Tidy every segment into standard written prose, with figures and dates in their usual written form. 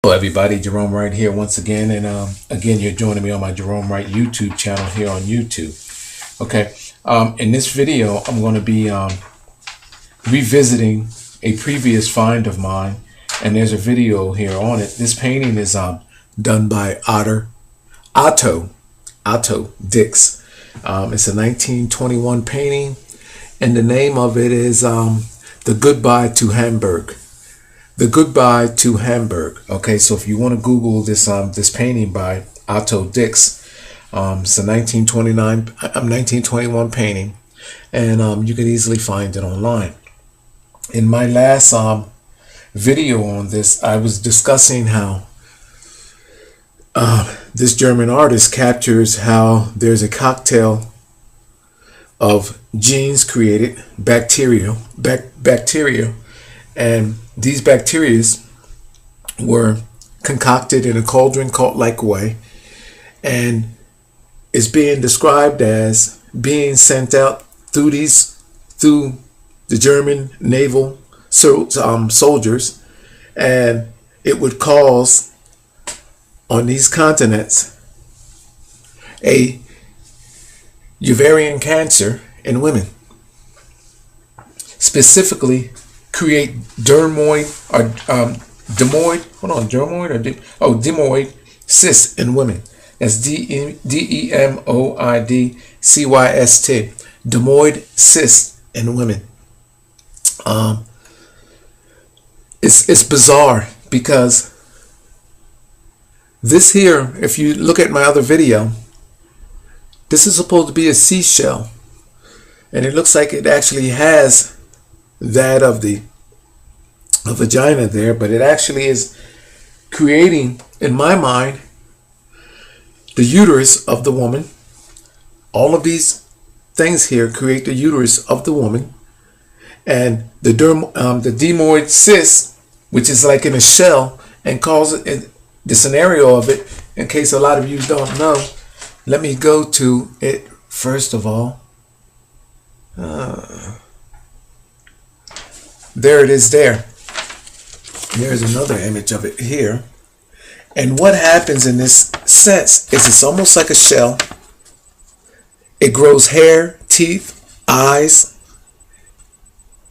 Hello everybody, Jerome Wright here once again, and again you're joining me on my Jerome Wright YouTube channel here on YouTube. Okay, in this video I'm going to be revisiting a previous find of mine, and there's a video here on it. This painting is done by Otto Dix. It's a 1921 painting, and the name of it is The Goodbye to Hamburg. The Goodbye to Hamburg. Okay, so if you want to Google this this painting by Otto Dix, it's a 1921 painting, and you can easily find it online. In my last video on this, I was discussing how this German artist captures how there's a cocktail of genes created, bacteria, and these bacteria were concocted in a cauldron cult-like way, and is being described as being sent out through the German naval soldiers, and it would cause on these continents a Ovarian cancer in women, specifically create demoid cyst in women. That's demoid cyst, demoid cyst in women. It's bizarre because this here, if you look at my other video, this is supposed to be a seashell, and it looks like it actually has that of the vagina there, but it actually is creating, in my mind, the uterus of the woman. All of these things here create the uterus of the woman, and the demoid cyst, which is like in a shell, and causes the scenario of it. In case a lot of you don't know, let me go to it first of all. There it is there. There's another image of it here. And what happens in this sense is it's almost like a shell. It grows hair, teeth, eyes,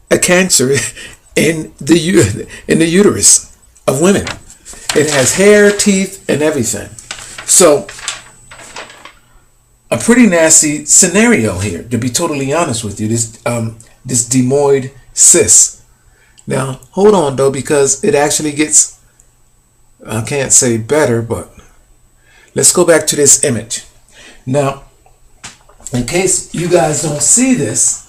a cancer in the uterus of women. It has hair, teeth, and everything. So a pretty nasty scenario here, to be totally honest with you. This demoid cyst. Now, hold on though, because it actually gets, I can't say better, but let's go back to this image. Now, in case you guys don't see this,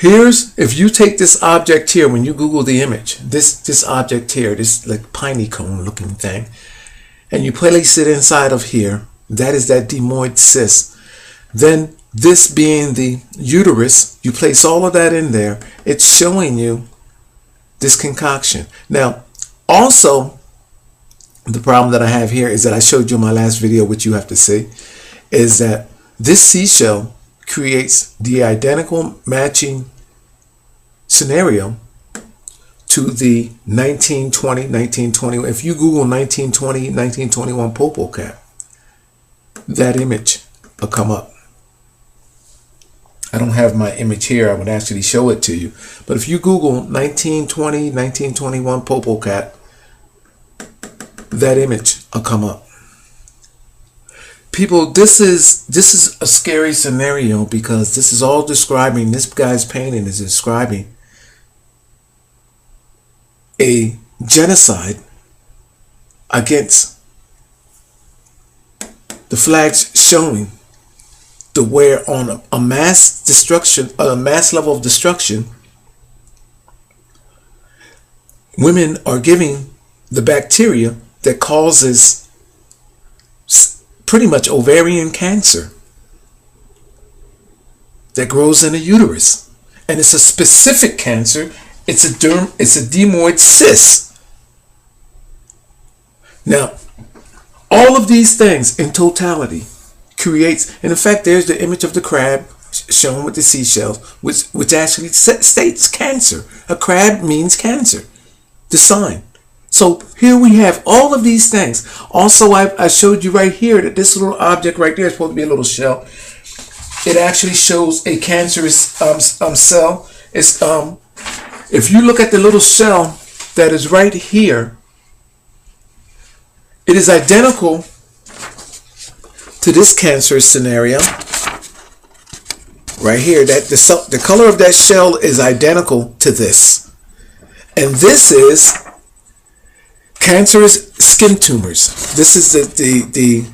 if you take this object here, when you Google the image, this object here, this like piney cone looking thing, and you place it inside of here, that is that demoid cyst. Then this being the uterus, you place all of that in there, it's showing you this concoction. Now, also, the problem that I have here is that I showed you in my last video, which you have to see, is that this seashell creates the identical matching scenario to the 1920, if you Google 1920, 1921 popo cap, that image will come up. I don't have my image here. I would actually show it to you. But if you Google 1920, 1921 popo cat, that image will come up. People, this is a scary scenario, because this is all describing, this guy's painting is describing a genocide against the flags showing the where on a mass destruction, a mass level of destruction, women are giving the bacteria that causes pretty much ovarian cancer that grows in the uterus, and it's a specific cancer. It's a demoid cyst. Now, all of these things in totality creates, and in fact, there's the image of the crab shown with the seashells, which actually states cancer. A crab means cancer, the sign. So here we have all of these things. Also, I showed you right here that this little object right there is supposed to be a little shell. It actually shows a cancerous cell. It's if you look at the little shell that is right here, it is identical to this cancerous scenario right here. That the color of that shell is identical to this, and this is cancerous skin tumors. This is the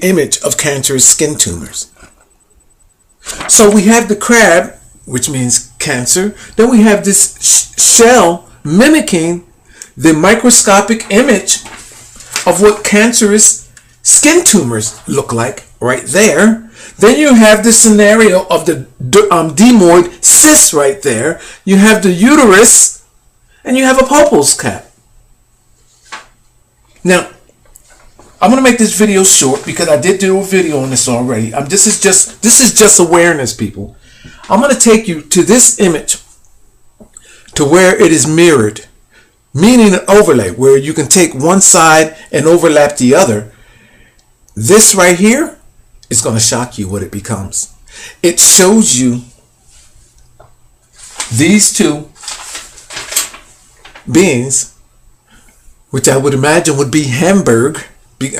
image of cancerous skin tumors. So we have the crab, which means cancer. Then we have this shell mimicking the microscopic image of what cancerous skin tumors look like right there. Then you have the scenario of the demoid cyst right there. You have the uterus, and you have a Poppel's cap. Now, I'm going to make this video short because I did do a video on this already. This is just awareness, people. I'm going to take you to this image to where it is mirrored, meaning an overlay, where you can take one side and overlap the other. This right here is going to shock you what it becomes. It shows you these two beings, which I would imagine would be Hamburg.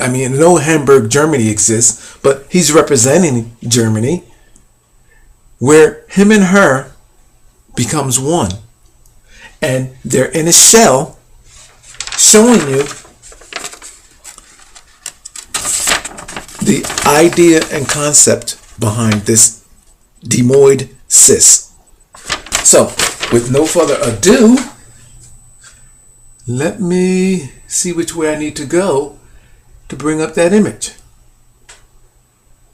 I mean, no Hamburg, Germany exists, but he's representing Germany, where him and her becomes one. And they're in a shell showing you the idea and concept behind this demoid cyst. So, with no further ado, let me see which way I need to go to bring up that image.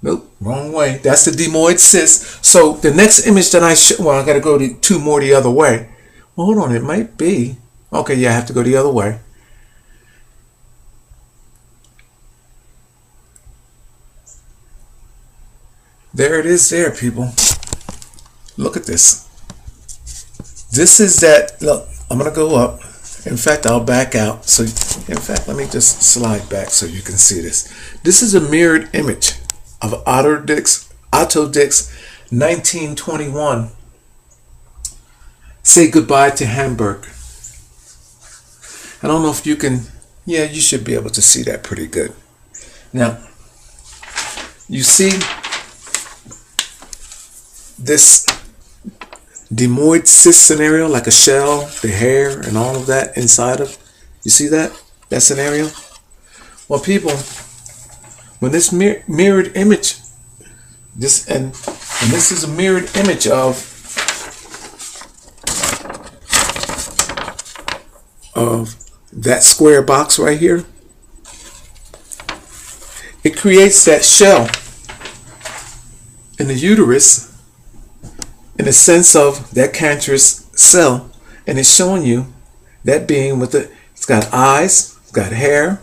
Nope, wrong way. That's the demoid cyst. So the next image that I got to go to two more the other way. Well, hold on, it might be. Okay, yeah, I have to go the other way. There it is there, people. Look at this. This is that, look, I'm going to go up. In fact, I'll back out. So, in fact, let me just slide back so you can see this. This is a mirrored image of Otto Dix, 1921. Say goodbye to Hamburg. I don't know if you can, yeah, you should be able to see that pretty good. Now, you see this demoid cyst scenario, like a shell, the hair, and all of that inside of, you see that scenario? Well, people, when this mirrored image, this is a mirrored image of that square box right here, it creates that shell in the uterus in the sense of that cancerous cell, and it's showing you that being with it's got eyes, it's got hair,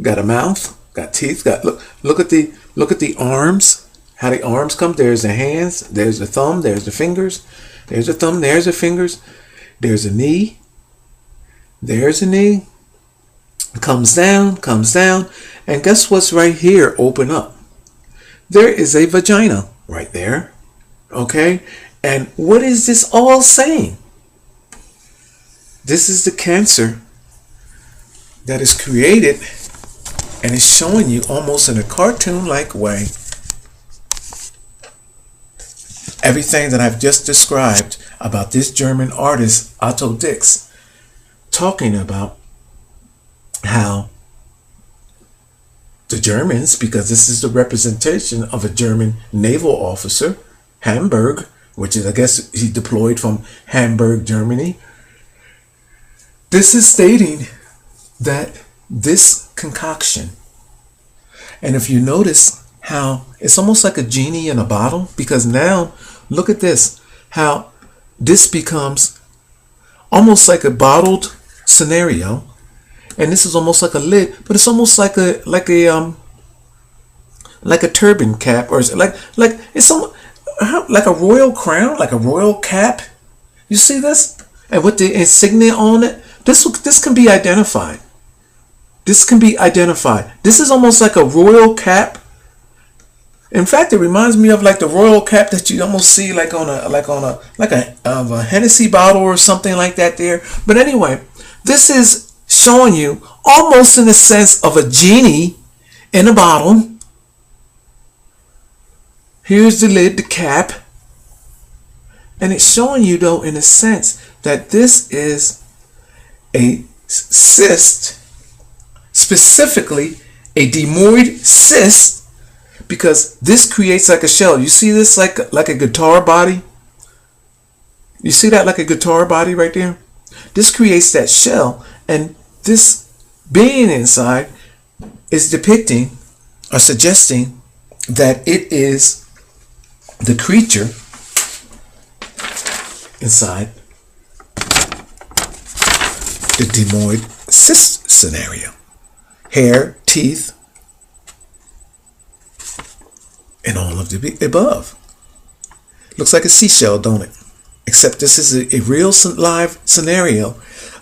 got a mouth, got teeth, got look at the arms, how the arms come. There's the hands, there's the thumb, there's the fingers, there's the thumb, there's the fingers, there's a knee, there's a knee, comes down, and guess what's right here? Open up. There is a vagina right there. Okay? And what is this all saying? This is the cancer that is created, and it's showing you almost in a cartoon-like way everything that I've just described about this German artist, Otto Dix, talking about how the Germans, because this is the representation of a German naval officer, Hamburg, which is, I guess, he deployed from Hamburg, Germany. This is stating that this concoction, and if you notice how it's almost like a genie in a bottle, because now look at this, how this becomes almost like a bottled scenario, and this is almost like a lid, but it's almost like a turban cap, or like it's almost, like a royal crown, like a royal cap. You see this? And with the insignia on it, this can be identified. This can be identified. This is almost like a royal cap. In fact, it reminds me of like the royal cap that you almost see like on a Hennessy bottle or something like that there. But anyway, this is showing you almost in the sense of a genie in a bottle. Here's the lid, the cap. And it's showing you though in a sense that this is a cyst, specifically a demoid cyst, because this creates like a shell. You see this like a guitar body? You see that like a guitar body right there? This creates that shell, and this being inside is depicting or suggesting that it is the creature inside the demoid cyst scenario. Hair, teeth, and all of the above. Looks like a seashell, don't it? Except this is a real live scenario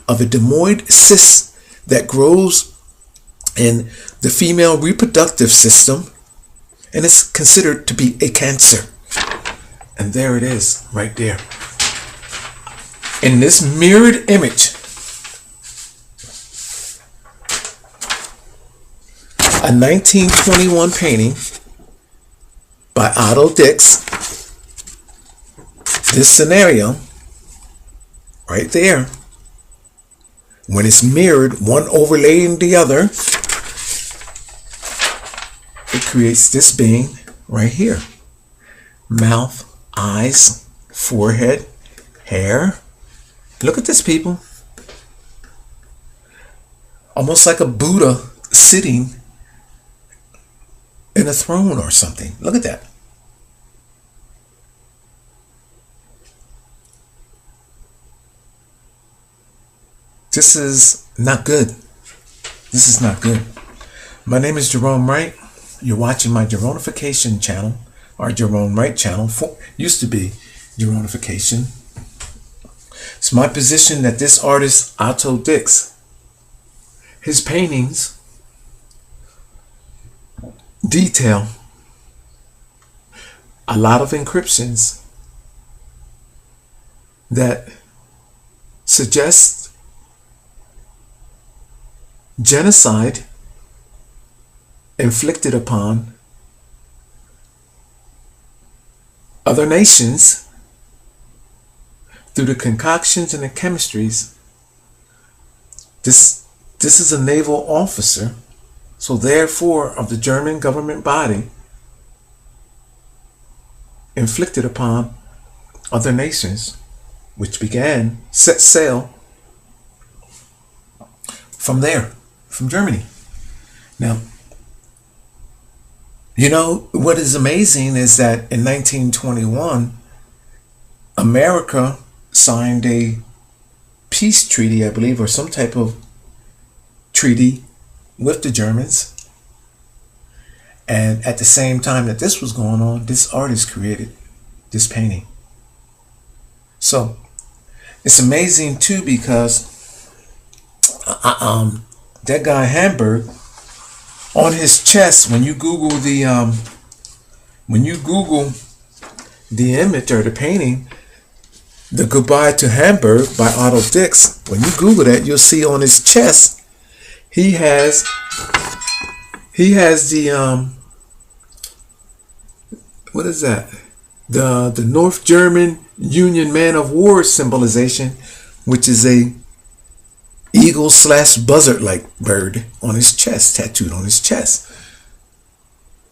of a demoid cyst that grows in the female reproductive system, and it's considered to be a cancer. And there it is, right there. In this mirrored image, a 1921 painting by Otto Dix. This scenario, right there, when it's mirrored, one overlaying the other, it creates this being right here. Mouth, eyes, forehead, hair. Look at this, people. Almost like a Buddha sitting in a throne or something. Look at that. This is not good. This is not good. My name is Jerome Wright. You're watching my Jeronification channel, or Jerome Wright channel. Used to be Jeronification. It's my position that this artist, Otto Dix, his paintings detail a lot of encryptions that suggest genocide inflicted upon other nations through the concoctions and the chemistries. This is a naval officer, so therefore of the German government body, inflicted upon other nations, which began, set sail from there, from Germany. Now, you know, what is amazing is that in 1921, America signed a peace treaty, I believe, or some type of treaty with the Germans. And at the same time that this was going on, this artist created this painting. So it's amazing too, because that guy Hamburg, on his chest, when you Google the image or the painting, the Goodbye to Hamburg by Otto Dix, when you Google that, you'll see on his chest he has the what is that? The North German Union Man of War symbolization, which is a eagle / buzzard like bird on his chest, tattooed on his chest.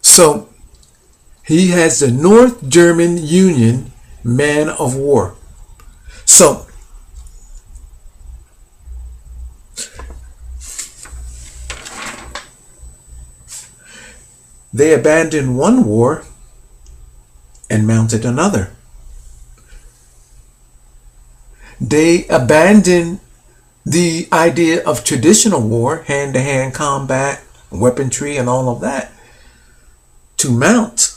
So he has the North German Union Man of War. So they abandoned one war and mounted another. They abandoned the idea of traditional war, hand-to-hand combat, weaponry, and all of that, to mount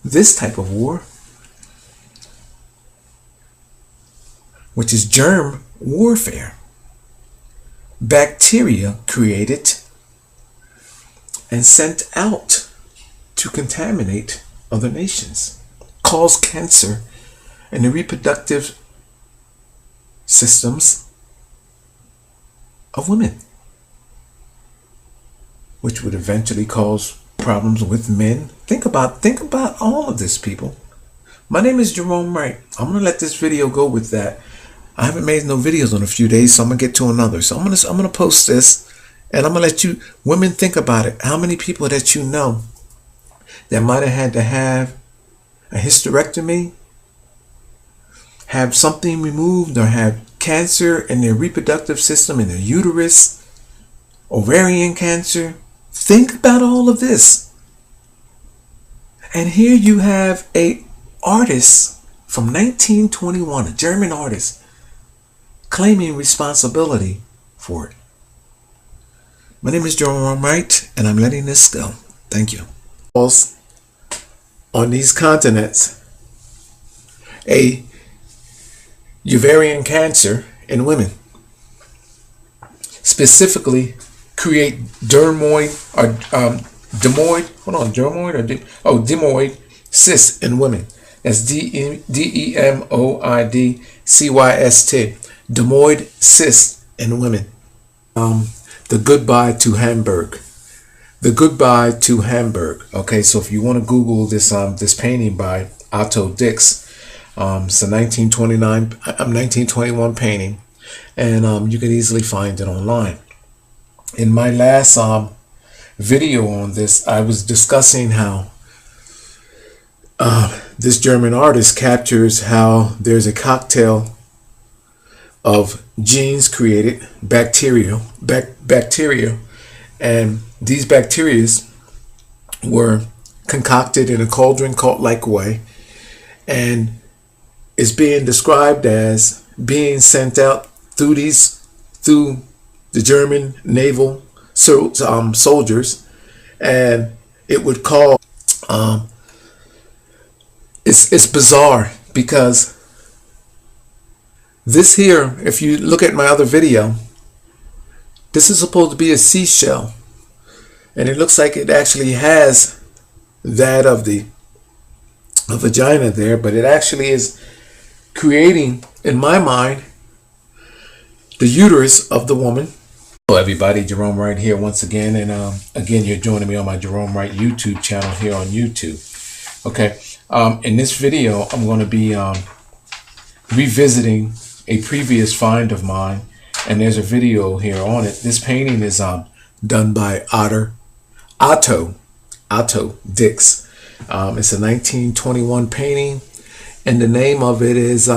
this type of war, which is germ warfare. Bacteria created and sent out to contaminate other nations, cause cancer in the reproductive systems of women, which would eventually cause problems with men. Think about all of this, people. My name is Jerome Wright. I'm gonna let this video go with that. I haven't made no videos in a few days, so I'm gonna get to another. So I'm gonna post this, and I'm gonna let you women think about it. How many people that you know that might have had to have a hysterectomy, have something removed, or have cancer in their reproductive system, in their uterus, ovarian cancer? Think about all of this. And here you have a artist from 1921, a German artist, claiming responsibility for it. My name is Jerome Wright, and I'm letting this go. Thank you. On these continents, a ovarian cancer in women, specifically create demoid cyst in women. That's demoid cyst, demoid cyst in women. The goodbye to Hamburg. The goodbye to Hamburg. Okay, so if you want to Google this this painting by Otto Dix, it's a 1921 painting, and you can easily find it online. In my last video on this, I was discussing how this German artist captures how there's a cocktail of genes created, bacteria, and these bacteria were concocted in a cauldron cult-like way, and is being described as being sent out through the German naval soldiers, and it would call it's bizarre, because this here, if you look at my other video, this is supposed to be a seashell, and it looks like it actually has that of the vagina there, but it actually is creating, in my mind, the uterus of the woman. Hello everybody, Jerome Wright here once again, and again you're joining me on my Jerome Wright YouTube channel here on YouTube. Okay, in this video I'm going to be revisiting a previous find of mine, and there's a video here on it. This painting is done by Otto Dix. It's a 1921 painting, and the name of it is